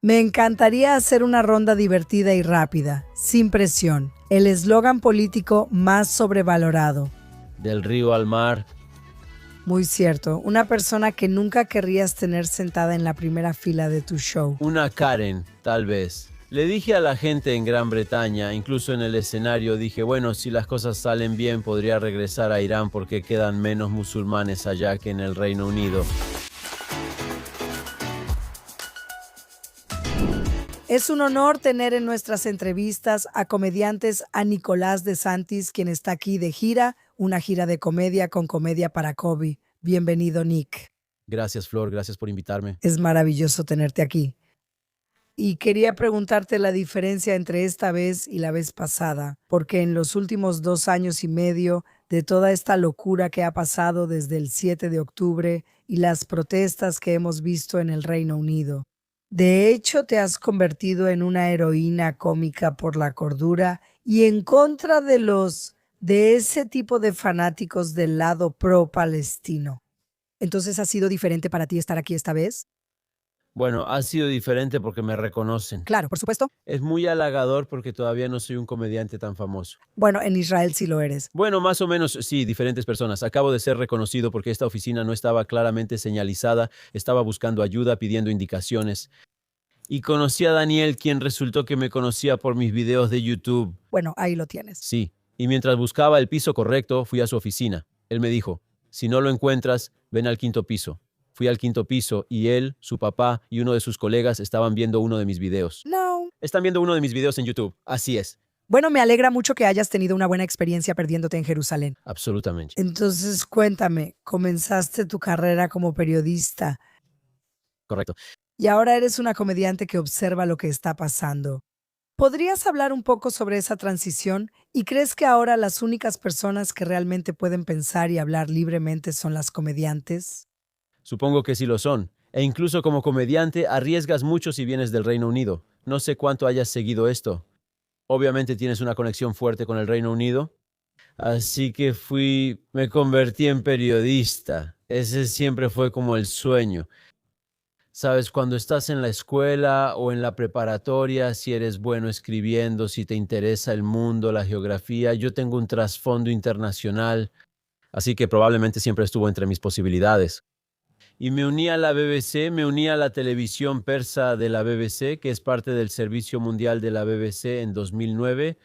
Me encantaría hacer una ronda divertida y rápida, sin presión. El eslogan político más sobrevalorado. Del río al mar. Muy cierto, una persona que nunca querrías tener sentada en la primera fila de tu show. Una Karen, tal vez. Le dije a la gente en Gran Bretaña, incluso en el escenario, dije, bueno, si las cosas salen bien, podría regresar a Irán porque quedan menos musulmanes allá que en el Reino Unido. Es un honor tener en nuestras entrevistas a comediantes a Nicolás de Santis, quien está aquí de gira, una gira de comedia con Comedia para Kobe. Bienvenido, Nick. Gracias, Flor, gracias por invitarme. Es maravilloso tenerte aquí. Y quería preguntarte la diferencia entre esta vez y la vez pasada, porque en los últimos 2 años y medio de toda esta locura que ha pasado desde el 7 de octubre y las protestas que hemos visto en el Reino Unido, de hecho te has convertido en una heroína cómica por la cordura y en contra de ese tipo de fanáticos del lado pro-palestino. Entonces, ¿ha sido diferente para ti estar aquí esta vez? Bueno, ha sido diferente porque me reconocen. Claro, por supuesto. Es muy halagador porque todavía no soy un comediante tan famoso. Bueno, en Israel sí lo eres. Bueno, más o menos, sí, diferentes personas. Acabo de ser reconocido porque esta oficina no estaba claramente señalizada, estaba buscando ayuda, pidiendo indicaciones. Y conocí a Daniel, quien resultó que me conocía por mis videos de YouTube. Bueno, ahí lo tienes. Sí, y mientras buscaba el piso correcto, fui a su oficina. Él me dijo, si no lo encuentras, ven al quinto piso. Fui al quinto piso y él, su papá y uno de sus colegas estaban viendo uno de mis videos. No. Están viendo uno de mis videos en YouTube. Así es. Bueno, me alegra mucho que hayas tenido una buena experiencia perdiéndote en Jerusalén. Absolutamente. Entonces, cuéntame, comenzaste tu carrera como periodista Correcto. y ahora eres una comediante que observa lo que está pasando. ¿Podrías hablar un poco sobre esa transición? ¿Y crees que ahora las únicas personas que realmente pueden pensar y hablar libremente son las comediantes? Supongo que sí lo son. E incluso como comediante arriesgas mucho si vienes del Reino Unido. No sé cuánto hayas seguido esto. Obviamente tienes una conexión fuerte con el Reino Unido. Así que me convertí en periodista. Ese siempre fue como el sueño. Sabes, cuando estás en la escuela o en la preparatoria, si eres bueno escribiendo, si te interesa el mundo, la geografía, yo tengo un trasfondo internacional, así que probablemente siempre estuvo entre mis posibilidades. Y me uní a la BBC, me uní a la televisión persa de la BBC, que es parte del servicio mundial de la BBC en 2009.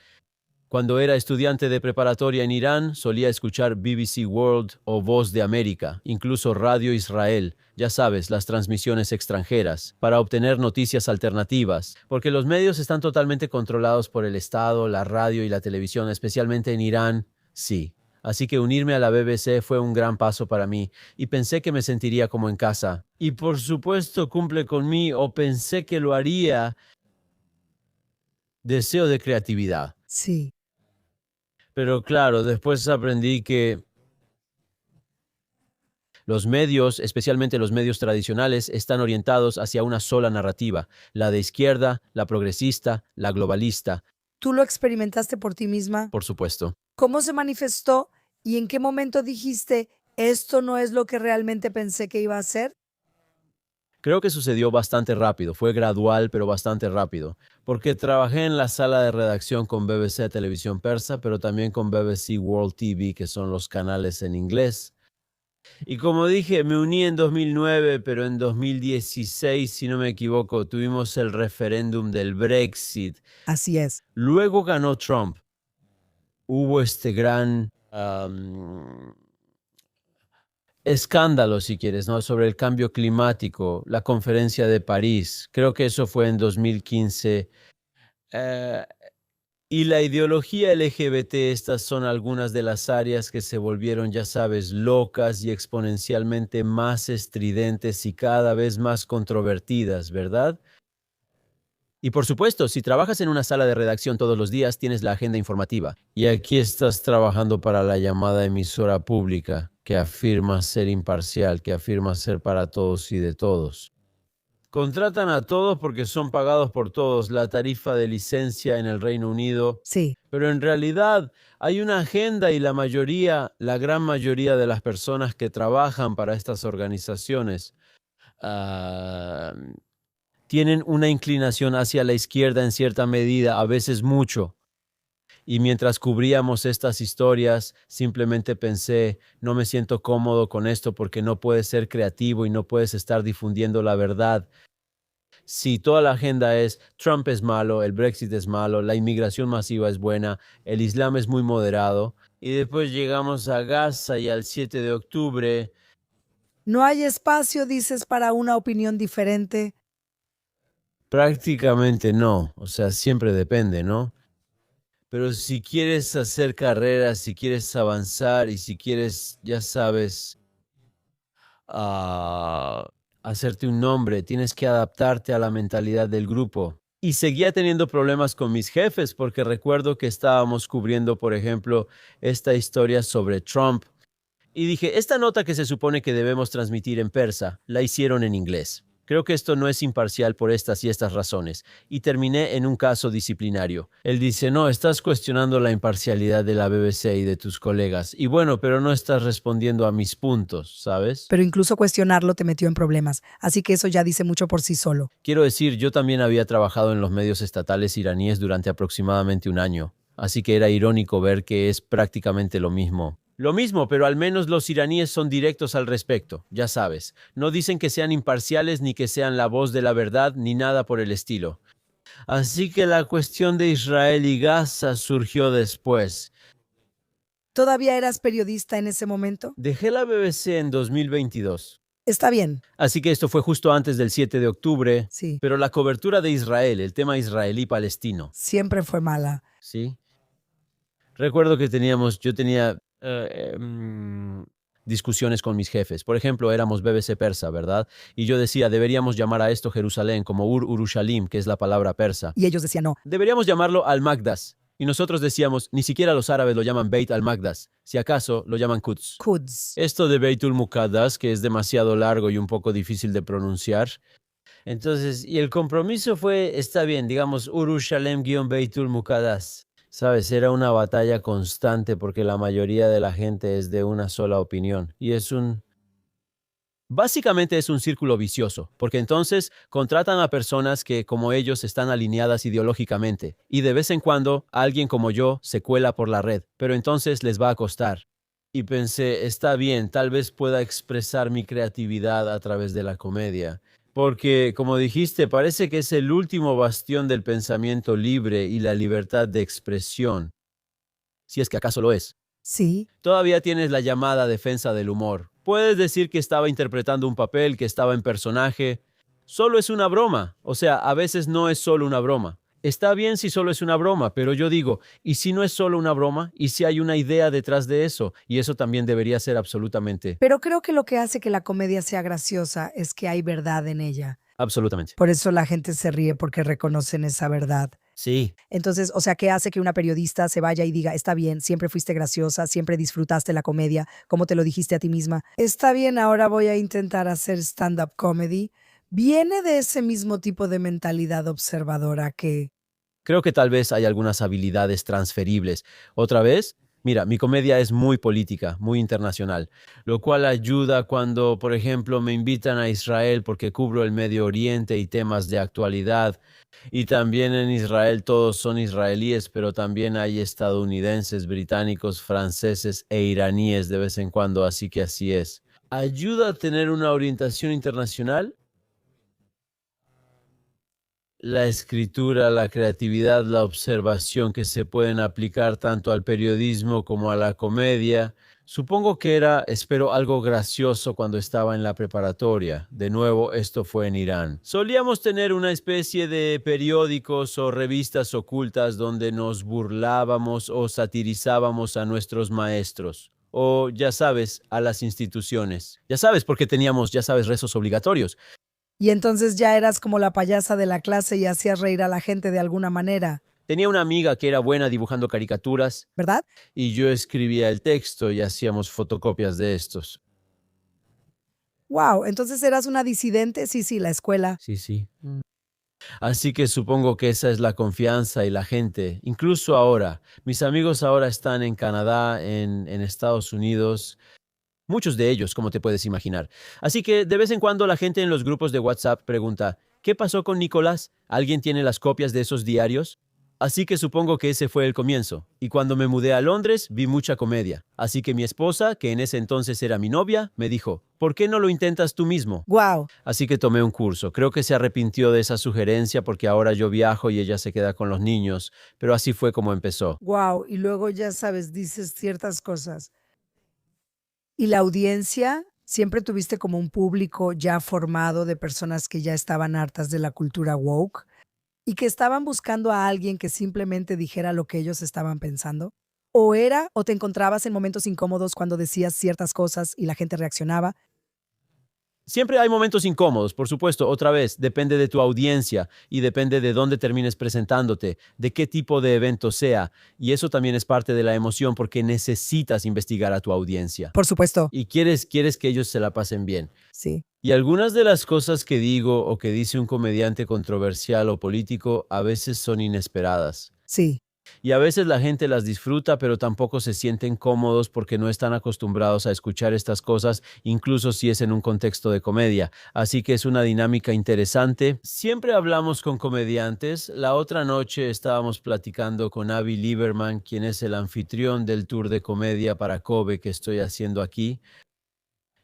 Cuando era estudiante de preparatoria en Irán, solía escuchar BBC World o Voz de América, incluso Radio Israel, ya sabes, las transmisiones extranjeras, para obtener noticias alternativas, porque los medios están totalmente controlados por el Estado, la radio y la televisión, especialmente en Irán, sí. Así que unirme a la BBC fue un gran paso para mí y pensé que me sentiría como en casa. Y por supuesto cumple con mí o pensé que lo haría. Deseo de creatividad. Sí. Pero claro, después aprendí que los medios, especialmente los medios tradicionales, están orientados hacia una sola narrativa, la de izquierda, la progresista, la globalista, ¿Tú lo experimentaste por ti misma? por supuesto. ¿Cómo se manifestó y en qué momento dijiste, esto no es lo que realmente pensé que iba a ser? Creo que sucedió bastante rápido, fue gradual, pero bastante rápido, porque trabajé en la sala de redacción con BBC Televisión Persa, pero también con BBC World TV, que son los canales en inglés. Y como dije, me uní en 2009, pero en 2016, si no me equivoco, tuvimos el referéndum del Brexit. Así es. Luego ganó Trump. Hubo este gran escándalo, si quieres, ¿no? Sobre el cambio climático, la conferencia de París. Creo que eso fue en 2015. Eh, y la ideología LGBT, estas son algunas de las áreas que se volvieron, ya sabes, locas y exponencialmente más estridentes y cada vez más controvertidas, ¿verdad? Y por supuesto, si trabajas en una sala de redacción todos los días, tienes la agenda informativa. Y aquí estás trabajando para la llamada emisora pública, que afirma ser imparcial, que afirma ser para todos y de todos. Contratan a todos porque son pagados por todos, la tarifa de licencia en el Reino Unido. Sí. Pero en realidad hay una agenda y la gran mayoría de las personas que trabajan para estas organizaciones, tienen una inclinación hacia la izquierda en cierta medida, a veces mucho. Y mientras cubríamos estas historias, simplemente pensé, no me siento cómodo con esto porque no puedes ser creativo y no puedes estar difundiendo la verdad. Si toda la agenda es Trump es malo, el Brexit es malo, la inmigración masiva es buena, el Islam es muy moderado, y después llegamos a Gaza y al 7 de octubre, No hay espacio, dices, para una opinión diferente. prácticamente no, o sea, siempre depende, ¿no? Pero si quieres hacer carreras, si quieres avanzar y si quieres, ya sabes, ah, hacerte un nombre, tienes que adaptarte a la mentalidad del grupo. Y seguía teniendo problemas con mis jefes porque recuerdo que estábamos cubriendo, por ejemplo, esta historia sobre Trump. Y dije, esta nota que se supone que debemos transmitir en persa, la hicieron en inglés. Creo que esto no es imparcial por estas y estas razones. Y terminé en un caso disciplinario. Él dice, no, estás cuestionando la imparcialidad de la BBC y de tus colegas. Y bueno, pero no estás respondiendo a mis puntos, ¿sabes? Pero incluso cuestionarlo te metió en problemas, así que eso ya dice mucho por sí solo. Quiero decir, yo también había trabajado en los medios estatales iraníes durante aproximadamente un año. Así que era irónico ver que es prácticamente lo mismo. Lo mismo, pero al menos los iraníes son directos al respecto, ya sabes. No dicen que sean imparciales ni que sean la voz de la verdad ni nada por el estilo. Así que la cuestión de Israel y Gaza surgió después. ¿Todavía eras periodista en ese momento? Dejé la BBC en 2022. Está bien, Así que esto fue justo antes del 7 de octubre, sí. pero la cobertura de Israel, el tema israelí-palestino, Siempre fue mala. ¿sí? Recuerdo que yo tenía discusiones con mis jefes. Por ejemplo, éramos BBC persa, ¿verdad? Y yo decía, deberíamos llamar a esto Jerusalén como Urushalim, que es la palabra persa. Y ellos decían no. Deberíamos llamarlo Al-Magdas. Y nosotros decíamos, ni siquiera los árabes lo llaman Beit al-Magdas. Si acaso, lo llaman Quds. Quds. Esto de Beitul Muqaddas, que es demasiado largo y un poco difícil de pronunciar. Entonces, y el compromiso fue, está bien, digamos, Urushalem-Beitul Muqaddas. Sabes, era una batalla constante porque la mayoría de la gente es de una sola opinión. Y básicamente es un círculo vicioso, porque entonces contratan a personas que, como ellos, están alineadas ideológicamente. Y de vez en cuando, alguien como yo se cuela por la red, pero entonces les va a costar. Y pensé, está bien, tal vez pueda expresar mi creatividad a través de la comedia. Porque, como dijiste, parece que es el último bastión del pensamiento libre y la libertad de expresión. Si es que acaso lo es. Sí. Todavía tienes la llamada defensa del humor. Puedes decir que estaba interpretando un papel, que estaba en personaje. Solo es una broma. O sea, a veces no es solo una broma. Está bien si solo es una broma, pero yo digo, ¿y si no es solo una broma? ¿Y si hay una idea detrás de eso? Y eso también debería ser absolutamente, Pero creo que lo que hace que la comedia sea graciosa es que hay verdad en ella. absolutamente. Por eso la gente se ríe porque reconocen esa verdad. Sí, Entonces, o sea, ¿qué hace que una periodista se vaya y diga, está bien, siempre fuiste graciosa, siempre disfrutaste la comedia, como te lo dijiste a ti misma? Está bien, ahora voy a intentar hacer stand-up comedy. Viene de ese mismo tipo de mentalidad observadora que... creo que tal vez hay algunas habilidades transferibles. Otra vez, mira, mi comedia es muy política, muy internacional, lo cual ayuda cuando, por ejemplo, me invitan a Israel porque cubro el Medio Oriente y temas de actualidad. Y también en Israel todos son israelíes, pero también hay estadounidenses, británicos, franceses e iraníes de vez en cuando, así que así es. ¿Ayuda a tener una orientación internacional? La escritura, la creatividad, la observación que se pueden aplicar tanto al periodismo como a la comedia. Supongo que espero, algo gracioso cuando estaba en la preparatoria. De nuevo, esto fue en Irán. Solíamos tener una especie de periódicos o revistas ocultas donde nos burlábamos o satirizábamos a nuestros maestros. O, ya sabes, a las instituciones. Ya sabes, porque teníamos, ya sabes, rezos obligatorios. Y entonces ya eras como la payasa de la clase y hacías reír a la gente de alguna manera, Tenía una amiga que era buena dibujando caricaturas ¿verdad? y yo escribía el texto y hacíamos fotocopias de estos. Wow, entonces eras una disidente, sí, sí, la escuela. Sí, sí. Así que supongo que esa es la confianza y la gente. Incluso ahora, mis amigos ahora están en Canadá, en Estados Unidos. Muchos de ellos, como te puedes imaginar. Así que de vez en cuando la gente en los grupos de WhatsApp pregunta, ¿Qué pasó con Nicolás? ¿Alguien tiene las copias de esos diarios? Así que supongo que ese fue el comienzo. Y cuando me mudé a Londres, vi mucha comedia. Así que mi esposa, que en ese entonces era mi novia, me dijo, ¿por qué no lo intentas tú mismo? Wow, Así que tomé un curso. Creo que se arrepintió de esa sugerencia porque ahora yo viajo y ella se queda con los niños. Pero así fue como empezó. wow. Y luego ya sabes, dices ciertas cosas. ¿Y la audiencia? ¿Siempre tuviste como un público ya formado de personas que ya estaban hartas de la cultura woke y que estaban buscando a alguien que simplemente dijera lo que ellos estaban pensando? ¿O te encontrabas en momentos incómodos cuando decías ciertas cosas y la gente reaccionaba? Siempre hay momentos incómodos, por supuesto. Otra vez, depende de tu audiencia y depende de dónde termines presentándote, de qué tipo de evento sea. Y eso también es parte de la emoción porque necesitas investigar a tu audiencia. Por supuesto, Y quieres que ellos se la pasen bien. sí, Y algunas de las cosas que digo o que dice un comediante controversial o político a veces son inesperadas. sí. Y a veces la gente las disfruta, pero tampoco se sienten cómodos porque no están acostumbrados a escuchar estas cosas, incluso si es en un contexto de comedia. Así que es una dinámica interesante. Siempre hablamos con comediantes. La otra noche estábamos platicando con Avi Lieberman, quien es el anfitrión del tour de comedia para Kobe que estoy haciendo aquí.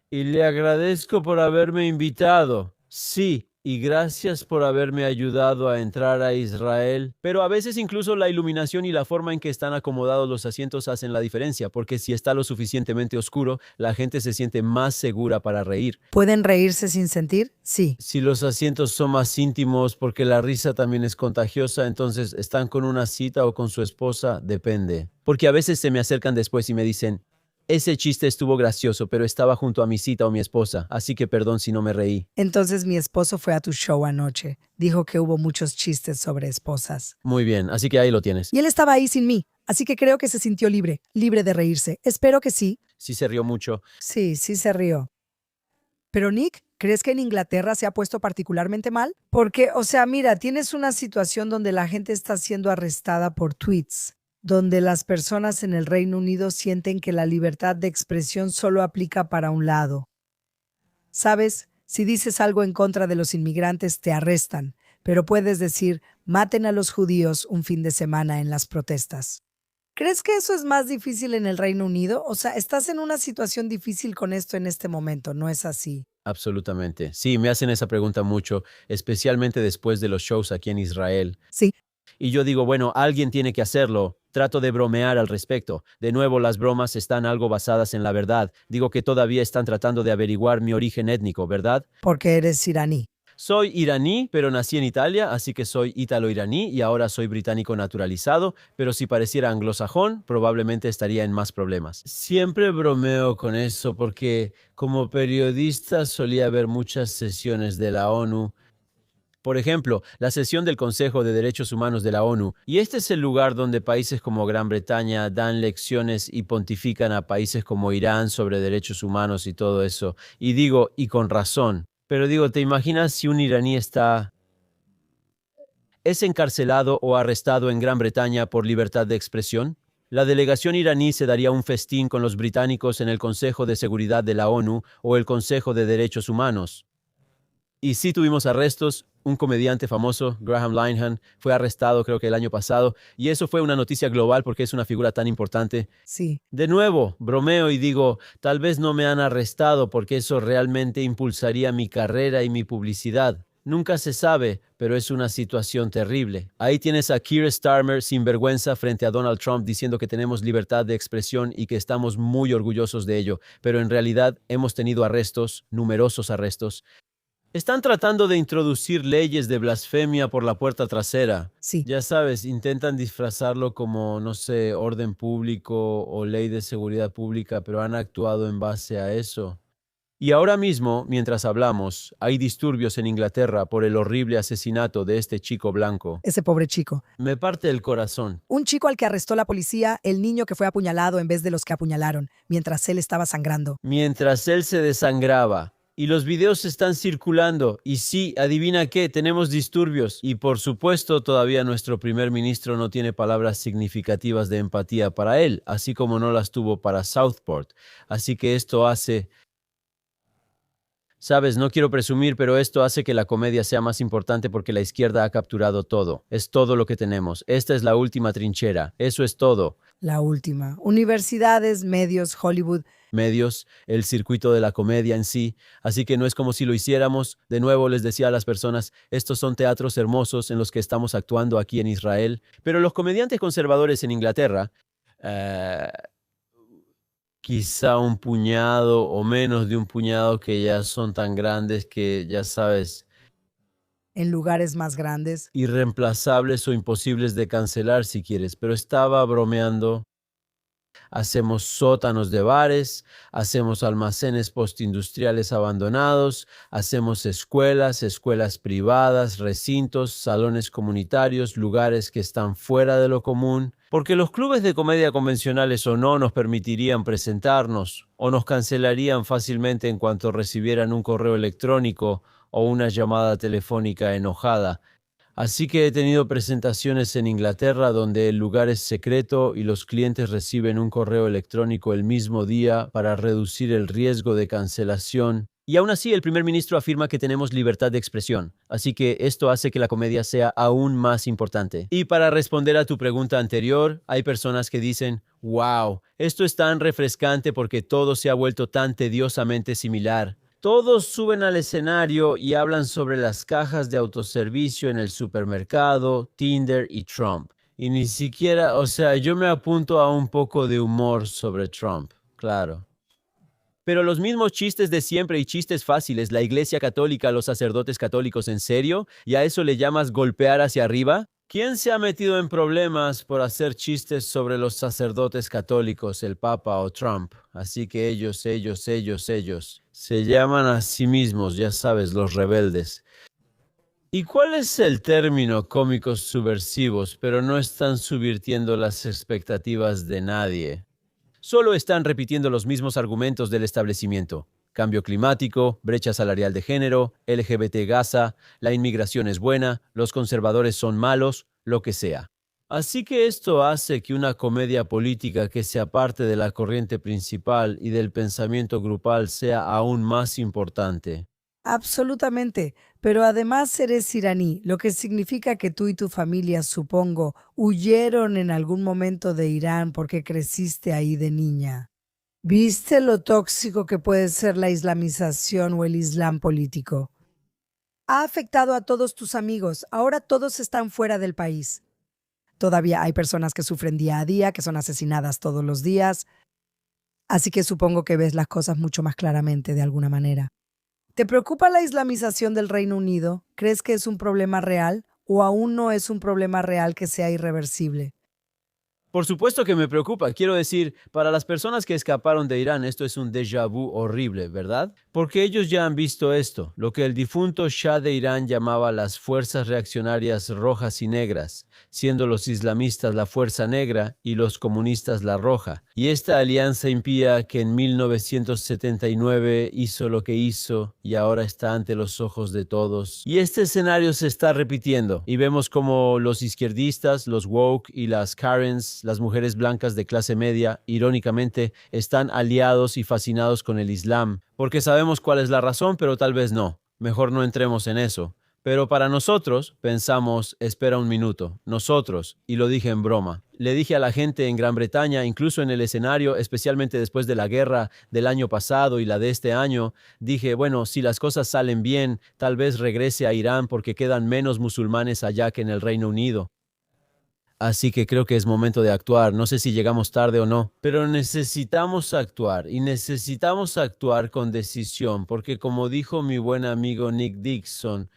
Y le agradezco por haberme invitado. Sí, y gracias por haberme ayudado a entrar a Israel. Pero a veces incluso la iluminación y la forma en que están acomodados los asientos hacen la diferencia, porque si está lo suficientemente oscuro, la gente se siente más segura para reír. ¿Pueden reírse sin sentir? Sí. Si los asientos son más íntimos, porque la risa también es contagiosa, entonces están con una cita o con su esposa, depende. Porque a veces se me acercan después y me dicen, ese chiste estuvo gracioso, pero estaba junto a mi cita o mi esposa, así que perdón si no me reí. Entonces mi esposo fue a tu show anoche. Dijo que hubo muchos chistes sobre esposas. Muy bien, así que ahí lo tienes. Y él estaba ahí sin mí, así que creo que se sintió libre, libre de reírse. Espero que sí. Sí se rió mucho. Sí, sí se rió. Pero Nick, ¿crees que en Inglaterra se ha puesto particularmente mal? Porque, o sea, mira, tienes una situación donde la gente está siendo arrestada por tweets, donde las personas en el Reino Unido sienten que la libertad de expresión solo aplica para un lado. ¿Sabes? Si dices algo en contra de los inmigrantes, te arrestan, pero puedes decir, maten a los judíos un fin de semana en las protestas. ¿Crees que eso es más difícil en el Reino Unido? O sea, estás en una situación difícil con esto en este momento, ¿no es así? Absolutamente. Sí, me hacen esa pregunta mucho, especialmente después de los shows aquí en Israel. Sí, Y yo digo, bueno, alguien tiene que hacerlo. Trato de bromear al respecto. De nuevo, las bromas están algo basadas en la verdad. Digo que todavía están tratando de averiguar mi origen étnico, ¿verdad? porque eres iraní. Soy iraní, pero nací en Italia, así que soy ítalo-iraní y ahora soy británico naturalizado, pero si pareciera anglosajón, probablemente estaría en más problemas. Siempre bromeo con eso porque como periodista solía ver muchas sesiones de la ONU. Por ejemplo, la sesión del Consejo de Derechos Humanos de la ONU, y este es el lugar donde países como Gran Bretaña dan lecciones y pontifican a países como Irán sobre derechos humanos y todo eso. Y digo, y con razón, pero digo, ¿te imaginas si un iraní es encarcelado o arrestado en Gran Bretaña por libertad de expresión? La delegación iraní se daría un festín con los británicos en el Consejo de Seguridad de la ONU o el Consejo de Derechos Humanos. Y sí tuvimos arrestos. Un comediante famoso, Graham Linehan, fue arrestado creo que el año pasado, y eso fue una noticia global porque es una figura tan importante. Sí, De nuevo, bromeo y digo, tal vez no me han arrestado porque eso realmente impulsaría mi carrera y mi publicidad. Nunca se sabe, pero es una situación terrible. Ahí tienes a Keir Starmer sin vergüenza frente a Donald Trump diciendo que tenemos libertad de expresión y que estamos muy orgullosos de ello, pero en realidad hemos tenido arrestos, numerosos arrestos. Están tratando de introducir leyes de blasfemia por la puerta trasera. sí. Ya sabes, intentan disfrazarlo como, no sé, orden público o ley de seguridad pública, pero han actuado en base a eso. Y ahora mismo, mientras hablamos, hay disturbios en Inglaterra por el horrible asesinato de este chico blanco. Ese pobre chico. Me parte el corazón. Un chico al que arrestó la policía, el niño que fue apuñalado en vez de los que apuñalaron, mientras él estaba sangrando. Mientras él se desangraba. Y los videos están circulando. Y sí, adivina qué, tenemos disturbios. Y por supuesto, todavía nuestro primer ministro no tiene palabras significativas de empatía para él, así como no las tuvo para Southport. Así que esto hace... Sabes, no quiero presumir, pero esto hace que la comedia sea más importante porque la izquierda ha capturado todo. Es todo lo que tenemos. Esta es la última trinchera. Eso es todo. La última. Universidades, medios, Hollywood. Medios, el circuito de la comedia en sí. Así que no es como si lo hiciéramos. De nuevo les decía a las personas, estos son teatros hermosos en los que estamos actuando aquí en Israel. Pero los comediantes conservadores en Inglaterra, eh, quizá un puñado o menos de un puñado que ya son tan grandes que, ya sabes, En lugares más grandes. irreemplazables o imposibles de cancelar si quieres, pero estaba bromeando. Hacemos sótanos de bares, hacemos almacenes postindustriales abandonados, hacemos escuelas, escuelas privadas, recintos, salones comunitarios, lugares que están fuera de lo común, porque los clubes de comedia convencionales o no nos permitirían presentarnos o nos cancelarían fácilmente en cuanto recibieran un correo electrónico o una llamada telefónica enojada. Así que he tenido presentaciones en Inglaterra donde el lugar es secreto y los clientes reciben un correo electrónico el mismo día para reducir el riesgo de cancelación. Y aún así, el primer ministro afirma que tenemos libertad de expresión. Así que esto hace que la comedia sea aún más importante. Y para responder a tu pregunta anterior, hay personas que dicen, wow, esto es tan refrescante porque todo se ha vuelto tan tediosamente similar. Todos suben al escenario y hablan sobre las cajas de autoservicio en el supermercado, Tinder y Trump. Y ni siquiera, yo me apunto a un poco de humor sobre Trump, claro. Pero los mismos chistes de siempre y chistes fáciles, la Iglesia Católica, los sacerdotes católicos, ¿en serio? ¿Y a eso le llamas golpear hacia arriba? ¿Quién se ha metido en problemas por hacer chistes sobre los sacerdotes católicos, el Papa o Trump? Así que ellos se llaman a sí mismos, ya sabes, los rebeldes. ¿Y cuál es el término cómicos subversivos? Pero no están subvirtiendo las expectativas de nadie. Solo están repitiendo los mismos argumentos del establecimiento. Cambio climático, brecha salarial de género, LGBT Gaza, la inmigración es buena, los conservadores son malos, lo que sea. Así que esto hace que una comedia política que se aparte de la corriente principal y del pensamiento grupal sea aún más importante. Absolutamente. Pero además eres iraní, lo que significa que tú y tu familia, supongo, huyeron en algún momento de Irán porque creciste ahí de niña. ¿Viste lo tóxico que puede ser la islamización o el islam político? Ha afectado a todos tus amigos. Ahora todos están fuera del país. Todavía hay personas que sufren día a día, que son asesinadas todos los días. Así que supongo que ves las cosas mucho más claramente de alguna manera. ¿Te preocupa la islamización del Reino Unido? ¿Crees que es un problema real o aún no es un problema real que sea irreversible? Por supuesto que me preocupa. Quiero decir, para las personas que escaparon de Irán, esto es un déjà vu horrible, ¿verdad? Porque ellos ya han visto esto, lo que el difunto Shah de Irán llamaba las fuerzas reaccionarias rojas y negras, siendo los islamistas la fuerza negra y los comunistas la roja. Y esta alianza impía que en 1979 hizo lo que hizo y ahora está ante los ojos de todos. Y este escenario se está repitiendo y vemos como los izquierdistas, los woke y las Karens, las mujeres blancas de clase media, irónicamente, están aliados y fascinados con el Islam, porque sabemos cuál es la razón, pero tal vez no. Mejor no entremos en eso. Pero para nosotros, pensamos, espera un minuto, nosotros, y lo dije en broma. Le dije a la gente en Gran Bretaña, incluso en el escenario, especialmente después de la guerra del año pasado y la de este año, dije, bueno, si las cosas salen bien, tal vez regrese a Irán porque quedan menos musulmanes allá que en el Reino Unido. Así que creo que es momento de actuar. No sé si llegamos tarde o no, pero necesitamos actuar y necesitamos actuar con decisión, porque como dijo mi buen amigo Nick Dixon,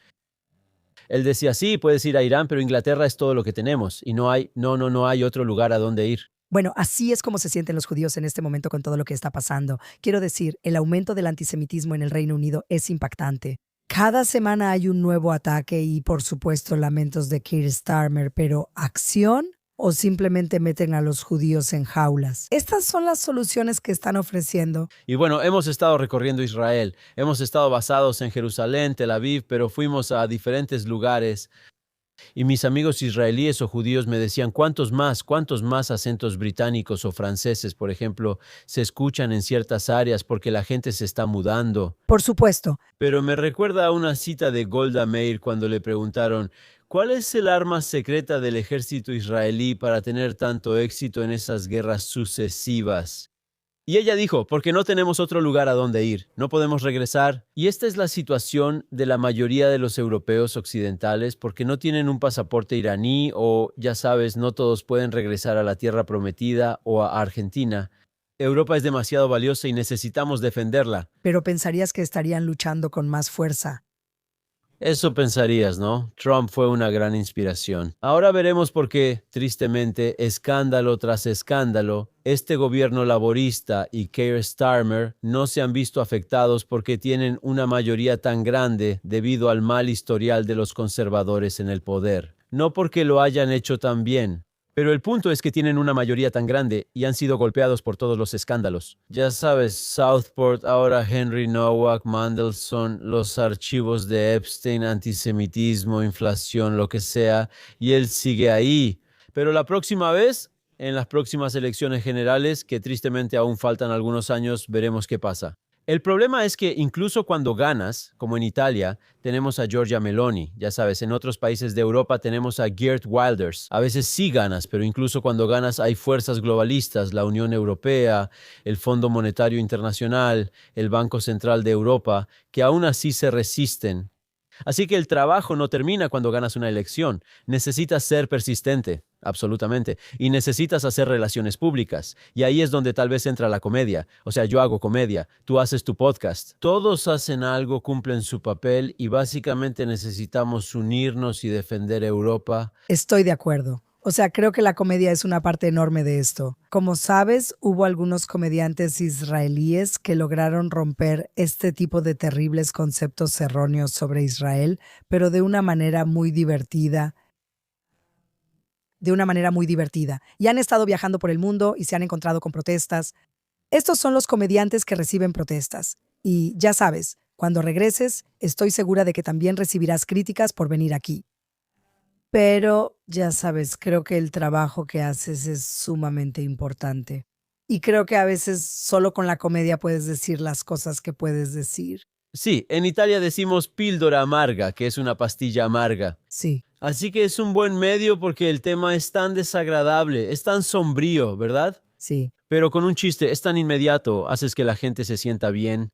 él decía, sí, puedes ir a Irán, pero Inglaterra es todo lo que tenemos y no hay otro lugar a donde ir. Bueno, así es como se sienten los judíos en este momento con todo lo que está pasando. Quiero decir, el aumento del antisemitismo en el Reino Unido es impactante. Cada semana hay un nuevo ataque y, por supuesto, lamentos de Keir Starmer, pero ¿acción? ¿O simplemente meten a los judíos en jaulas? Estas son las soluciones que están ofreciendo. Y bueno, hemos estado recorriendo Israel, hemos estado basados en Jerusalén, Tel Aviv, pero fuimos a diferentes lugares. Y mis amigos israelíes o judíos me decían, cuántos más acentos británicos o franceses, por ejemplo, se escuchan en ciertas áreas porque la gente se está mudando? Por supuesto. Pero me recuerda a una cita de Golda Meir cuando le preguntaron, ¿cuál es el arma secreta del ejército israelí para tener tanto éxito en esas guerras sucesivas? Y ella dijo, porque no tenemos otro lugar a donde ir, no podemos regresar. Y esta es la situación de la mayoría de los europeos occidentales, porque no tienen un pasaporte iraní o, ya sabes, no todos pueden regresar a la tierra prometida o a Argentina. Europa es demasiado valiosa y necesitamos defenderla. Pero pensarías que estarían luchando con más fuerza. Eso pensarías, ¿no? Trump fue una gran inspiración. Ahora veremos por qué, tristemente, escándalo tras escándalo, este gobierno laborista y Keir Starmer no se han visto afectados porque tienen una mayoría tan grande debido al mal historial de los conservadores en el poder. No porque lo hayan hecho tan bien. Pero el punto es que tienen una mayoría tan grande y han sido golpeados por todos los escándalos. Ya sabes, Southport, ahora Henry Nowak, Mandelson, los archivos de Epstein, antisemitismo, inflación, lo que sea, y él sigue ahí. Pero la próxima vez, en las próximas elecciones generales, que tristemente aún faltan algunos años, veremos qué pasa. El problema es que incluso cuando ganas, como en Italia, tenemos a Giorgia Meloni. Ya sabes, en otros países de Europa tenemos a Geert Wilders. A veces sí ganas, pero incluso cuando ganas hay fuerzas globalistas, la Unión Europea, el Fondo Monetario Internacional, el Banco Central de Europa, que aún así se resisten. Así que el trabajo no termina cuando ganas una elección. Necesitas ser persistente, absolutamente, y necesitas hacer relaciones públicas. Y ahí es donde tal vez entra la comedia. O sea, yo hago comedia, tú haces tu podcast. Todos hacen algo, cumplen su papel y básicamente necesitamos unirnos y defender Europa. Estoy de acuerdo. O sea, creo que la comedia es una parte enorme de esto. Como sabes, hubo algunos comediantes israelíes que lograron romper este tipo de terribles conceptos erróneos sobre Israel, pero de una manera muy divertida. Y han estado viajando por el mundo y se han encontrado con protestas. Estos son los comediantes que reciben protestas. Y ya sabes, cuando regreses, estoy segura de que también recibirás críticas por venir aquí. Pero, ya sabes, creo que el trabajo que haces es sumamente importante. Y creo que a veces solo con la comedia puedes decir las cosas que puedes decir. Sí, en Italia decimos píldora amarga, que es una pastilla amarga. Sí, Así que es un buen medio porque el tema es tan desagradable, es tan sombrío, ¿verdad? sí. Pero con un chiste es tan inmediato, haces que la gente se sienta bien.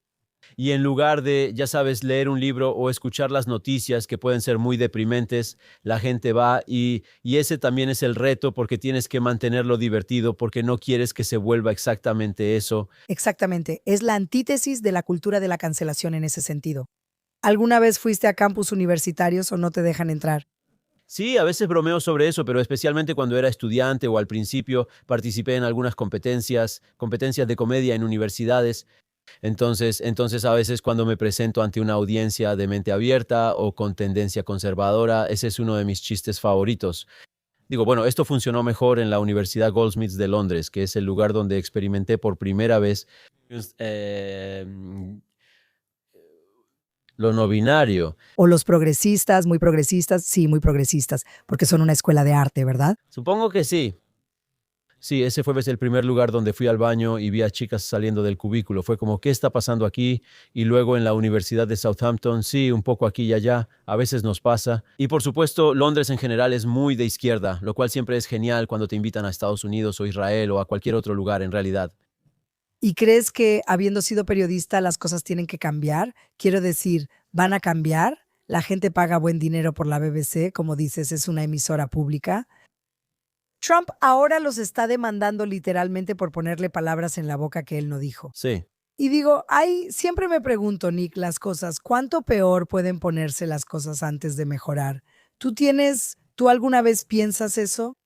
Y en lugar de, ya sabes, leer un libro o escuchar las noticias que pueden ser muy deprimentes, la gente va y ese también es el reto porque tienes que mantenerlo divertido porque no quieres que se vuelva exactamente eso. Exactamente. Es la antítesis de la cultura de la cancelación en ese sentido. ¿Alguna vez fuiste a campus universitarios o no te dejan entrar? Sí, a veces bromeo sobre eso, pero especialmente cuando era estudiante o al principio participé en algunas competencias de comedia en universidades. Entonces a veces cuando me presento ante una audiencia de mente abierta o con tendencia conservadora, ese es uno de mis chistes favoritos. Digo, bueno, esto funcionó mejor en la Universidad Goldsmiths de Londres, que es el lugar donde experimenté por primera vez eh, lo no binario. O los progresistas, muy progresistas, sí, muy progresistas, porque son una escuela de arte, ¿verdad? Supongo que sí. Sí, ese fue el primer lugar donde fui al baño y vi a chicas saliendo del cubículo. Fue como, ¿qué está pasando aquí? Y luego en la Universidad de Southampton, sí, un poco aquí y allá, a veces nos pasa. Y por supuesto, Londres en general es muy de izquierda, lo cual siempre es genial cuando te invitan a Estados Unidos o Israel o a cualquier otro lugar en realidad. ¿Y crees que habiendo sido periodista las cosas tienen que cambiar? Quiero decir, ¿van a cambiar? La gente paga buen dinero por la BBC, como dices, es una emisora pública. Trump ahora los está demandando literalmente por ponerle palabras en la boca que él no dijo. Sí. Y digo, siempre me pregunto, Nick, las cosas, ¿cuánto peor pueden ponerse las cosas antes de mejorar? ¿Tú alguna vez piensas eso?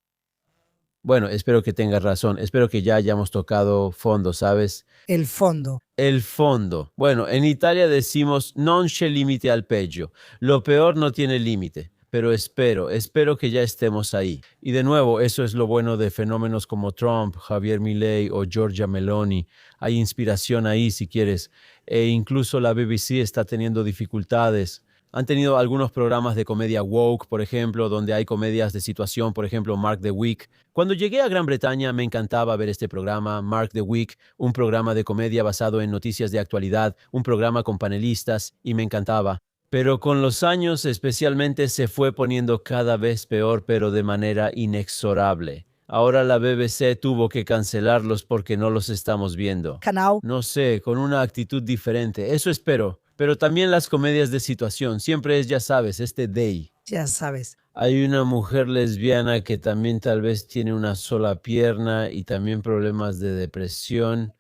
Bueno, espero que tengas razón. Espero que ya hayamos tocado fondo, ¿sabes? El fondo. El fondo. Bueno, en Italia decimos non c'è limite al peggio. Lo peor no tiene límite. Pero espero que ya estemos ahí. Y de nuevo, eso es lo bueno de fenómenos como Trump, Javier Milei o Giorgia Meloni. Hay inspiración ahí si quieres. E incluso la BBC está teniendo dificultades. Han tenido algunos programas de comedia woke, por ejemplo, donde hay comedias de situación, por ejemplo, Mark the Week. Cuando llegué a Gran Bretaña me encantaba ver este programa, Mark the Week, un programa de comedia basado en noticias de actualidad, un programa con panelistas, y me encantaba. Pero con los años especialmente se fue poniendo cada vez peor, pero de manera inexorable. Ahora la BBC tuvo que cancelarlos porque no los estamos viendo. Canal. No sé, con una actitud diferente. Eso espero. Pero también las comedias de situación. Siempre es, ya sabes, este day. Ya sabes. Hay una mujer lesbiana que también tal vez tiene una sola pierna y también problemas de depresión.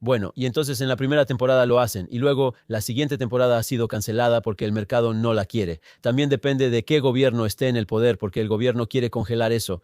Bueno, y entonces en la primera temporada lo hacen y luego la siguiente temporada ha sido cancelada porque el mercado no la quiere. También depende de qué gobierno esté en el poder porque el gobierno quiere congelar eso.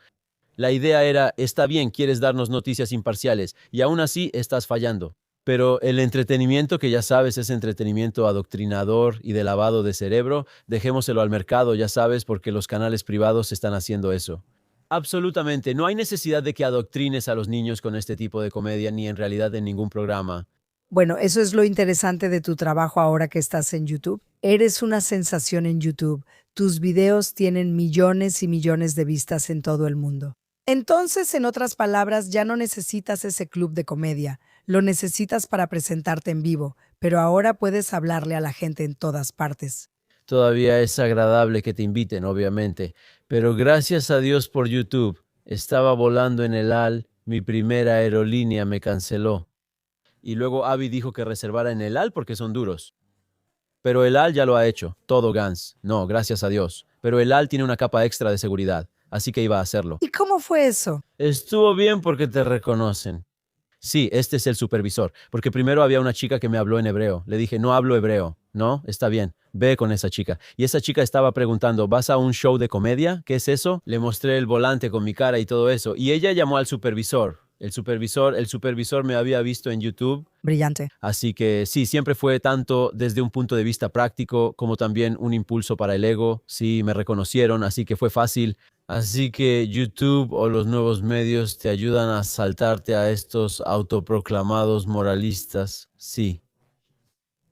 La idea era, está bien, quieres darnos noticias imparciales y aún así estás fallando. Pero el entretenimiento, que ya sabes es entretenimiento adoctrinador y de lavado de cerebro, dejémoselo al mercado, ya sabes, porque los canales privados están haciendo eso. Absolutamente, no hay necesidad de que adoctrines a los niños con este tipo de comedia, ni en realidad en ningún programa. Bueno, eso es lo interesante de tu trabajo ahora que estás en YouTube. Eres una sensación en YouTube. Tus videos tienen millones y millones de vistas en todo el mundo. Entonces, en otras palabras, ya no necesitas ese club de comedia. Lo necesitas para presentarte en vivo, pero ahora puedes hablarle a la gente en todas partes. Todavía es agradable que te inviten, obviamente, pero gracias a Dios por YouTube. Estaba volando en el AL, mi primera aerolínea me canceló. Y luego Abby dijo que reservara en el AL porque son duros. Pero el AL ya lo ha hecho, todo Gans. No, gracias a Dios. Pero el AL tiene una capa extra de seguridad, así que iba a hacerlo. ¿Y cómo fue eso? Estuvo bien porque te reconocen. Sí, este es el supervisor, porque primero había una chica que me habló en hebreo. Le dije, no hablo hebreo. No, está bien, ve con esa chica. Y esa chica estaba preguntando, ¿vas a un show de comedia? ¿Qué es eso? Le mostré el volante con mi cara y todo eso. Y ella llamó al supervisor. El supervisor me había visto en YouTube. Brillante. Así que sí, siempre fue tanto desde un punto de vista práctico como también un impulso para el ego. Sí, me reconocieron, así que fue fácil. Así que YouTube o los nuevos medios te ayudan a saltarte a estos autoproclamados moralistas. Sí.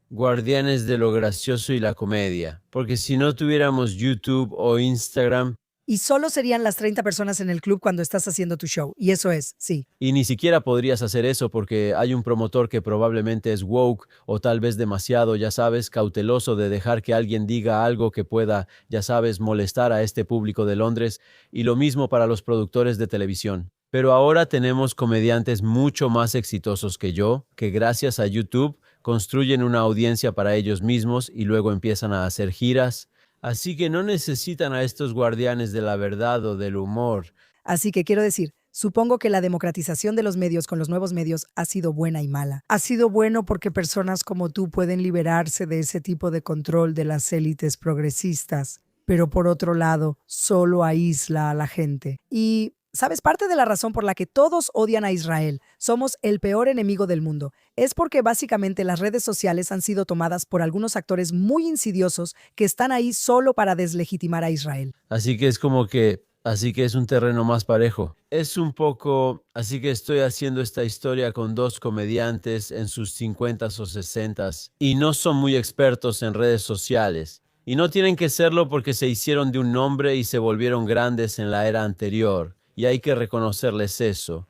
Guardianes de lo gracioso y la comedia. Porque si no tuviéramos YouTube o Instagram, Y solo serían las 30 personas en el club cuando estás haciendo tu show. Y eso es, sí. y ni siquiera podrías hacer eso porque hay un promotor que probablemente es woke o tal vez demasiado, ya sabes, cauteloso de dejar que alguien diga algo que pueda, ya sabes, molestar a este público de Londres, y lo mismo para los productores de televisión. Pero ahora tenemos comediantes mucho más exitosos que yo, que gracias a YouTube construyen una audiencia para ellos mismos y luego empiezan a hacer giras. Así que no necesitan a estos guardianes de la verdad o del humor. Así que quiero decir, supongo que la democratización de los medios con los nuevos medios ha sido buena y mala. Ha sido bueno porque personas como tú pueden liberarse de ese tipo de control de las élites progresistas, pero por otro lado, solo aísla a la gente. Y, ¿sabes? Parte de la razón por la que todos odian a Israel, somos el peor enemigo del mundo, es porque básicamente las redes sociales han sido tomadas por algunos actores muy insidiosos que están ahí solo para deslegitimar a Israel. Así que es un terreno más parejo. Es un poco, así que estoy haciendo esta historia con dos comediantes en sus 50s o 60s y no son muy expertos en redes sociales. Y no tienen que serlo porque se hicieron de un nombre y se volvieron grandes en la era anterior. Y hay que reconocerles eso.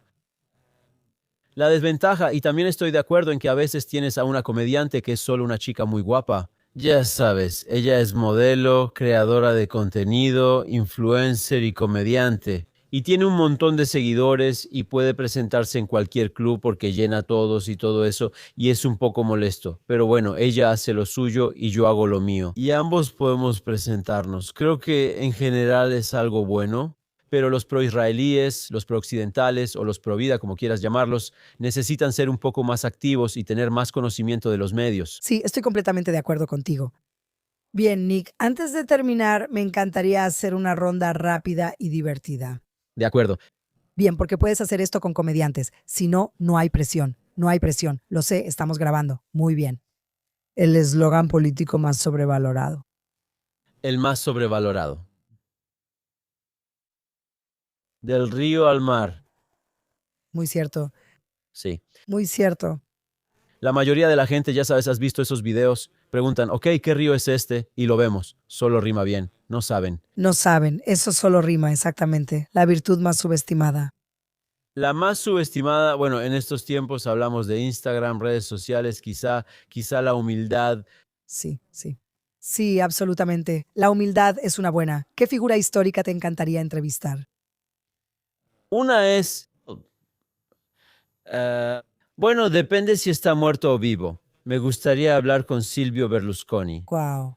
La desventaja, y también estoy de acuerdo en que a veces tienes a una comediante que es solo una chica muy guapa. Ya sabes, ella es modelo, creadora de contenido, influencer y comediante. Y tiene un montón de seguidores y puede presentarse en cualquier club porque llena todos y todo eso, y es un poco molesto. Pero bueno, ella hace lo suyo y yo hago lo mío. Y ambos podemos presentarnos. Creo que en general es algo bueno. Pero los pro-israelíes, los pro-occidentales o los pro-vida, como quieras llamarlos, necesitan ser un poco más activos y tener más conocimiento de los medios. Sí, estoy completamente de acuerdo contigo. Bien, Nick, antes de terminar, me encantaría hacer una ronda rápida y divertida. De acuerdo. Bien, porque puedes hacer esto con comediantes. Si no, no hay presión. No hay presión. Lo sé, estamos grabando. Muy bien. El eslogan político más sobrevalorado. El más sobrevalorado. Del río al mar. Muy cierto. Sí. Muy cierto. La mayoría de la gente, ya sabes, has visto esos videos. Preguntan, ok, ¿qué río es este? Y lo vemos. Solo rima bien. No saben. No saben, eso solo rima, exactamente. La virtud más subestimada. La más subestimada, bueno, en estos tiempos hablamos de Instagram, redes sociales, quizá la humildad. Sí, sí. Sí, absolutamente. La humildad es una buena. ¿Qué figura histórica te encantaría entrevistar? Una es, bueno, depende si está muerto o vivo. Me gustaría hablar con Silvio Berlusconi. Wow.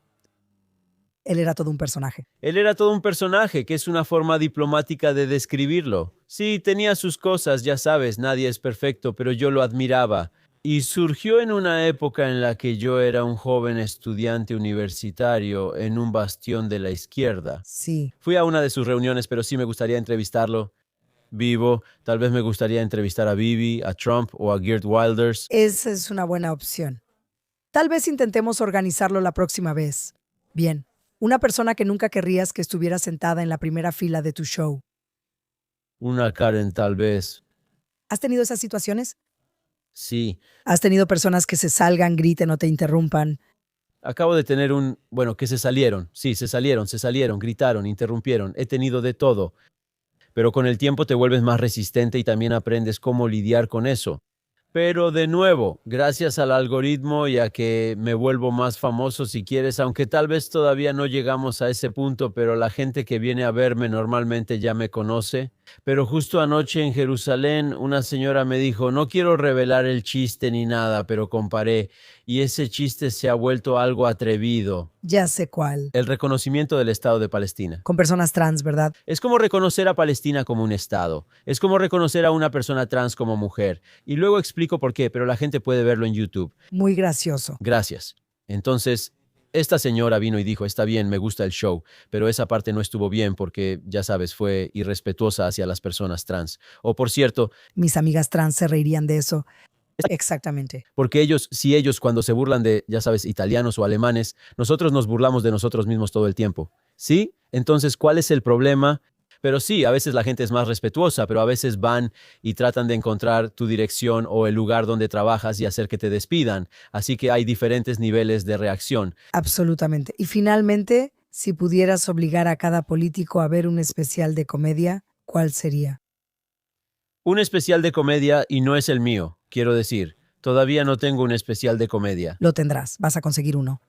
Él era todo un personaje. Él era todo un personaje, que es una forma diplomática de describirlo. Sí, tenía sus cosas, ya sabes, nadie es perfecto, pero yo lo admiraba. Y surgió en una época en la que yo era un joven estudiante universitario en un bastión de la izquierda. Sí. Fui a una de sus reuniones, pero sí me gustaría entrevistarlo vivo. Tal vez me gustaría entrevistar a Bibi, a Trump o a Geert Wilders. Esa es una buena opción. Tal vez intentemos organizarlo la próxima vez. Bien. Una persona que nunca querrías que estuviera sentada en la primera fila de tu show. Una Karen, tal vez. ¿Has tenido esas situaciones? Sí. ¿Has tenido personas que se salgan, griten o te interrumpan? Acabo de tener bueno, que se salieron. Sí, se salieron, gritaron, interrumpieron. He tenido de todo. Pero con el tiempo te vuelves más resistente y también aprendes cómo lidiar con eso. Pero de nuevo, gracias al algoritmo y a que me vuelvo más famoso si quieres, aunque tal vez todavía no llegamos a ese punto, pero la gente que viene a verme normalmente ya me conoce. Pero justo anoche en Jerusalén una señora me dijo, no quiero revelar el chiste ni nada, pero comparé, y ese chiste se ha vuelto algo atrevido. Ya sé cuál. El reconocimiento del Estado de Palestina. Con personas trans, ¿verdad? Es como reconocer a Palestina como un Estado. Es como reconocer a una persona trans como mujer. Y luego explico por qué, pero la gente puede verlo en YouTube. Muy gracioso. Gracias. Entonces, esta señora vino y dijo, está bien, me gusta el show, pero esa parte no estuvo bien porque, ya sabes, fue irrespetuosa hacia las personas trans. O por cierto, Mis amigas trans se reirían de eso. Exactamente. porque si ellos cuando se burlan de, ya sabes, italianos o alemanes, nosotros nos burlamos de nosotros mismos todo el tiempo. ¿Sí? Entonces, ¿cuál es el problema? Pero sí, a veces la gente es más respetuosa, pero a veces van y tratan de encontrar tu dirección o el lugar donde trabajas y hacer que te despidan. Así que hay diferentes niveles de reacción. Absolutamente. Y finalmente, si pudieras obligar a cada político a ver un especial de comedia, ¿cuál sería? Un especial de comedia y no es el mío, quiero decir. Todavía no tengo un especial de comedia. Lo tendrás, vas a conseguir uno.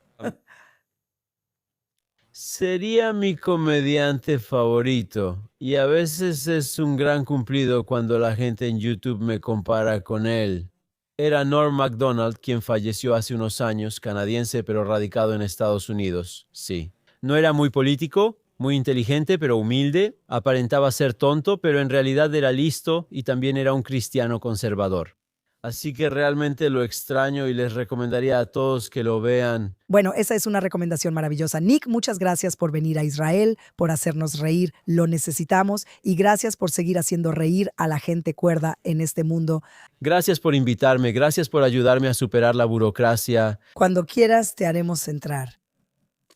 Sería mi comediante favorito y a veces es un gran cumplido cuando la gente en YouTube me compara con él. Era Norm Macdonald, quien falleció hace unos años, canadiense pero radicado en Estados Unidos. Sí. No era muy político, muy inteligente pero humilde, aparentaba ser tonto pero en realidad era listo y también era un cristiano conservador. Así que realmente lo extraño y les recomendaría a todos que lo vean. Bueno, esa es una recomendación maravillosa. Nick, muchas gracias por venir a Israel, por hacernos reír, lo necesitamos, y gracias por seguir haciendo reír a la gente cuerda en este mundo. Gracias por invitarme, gracias por ayudarme a superar la burocracia. Cuando quieras, te haremos entrar.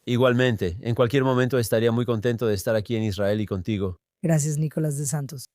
Igualmente, en cualquier momento estaría muy contento de estar aquí en Israel y contigo. Gracias, Nicolás de Santos.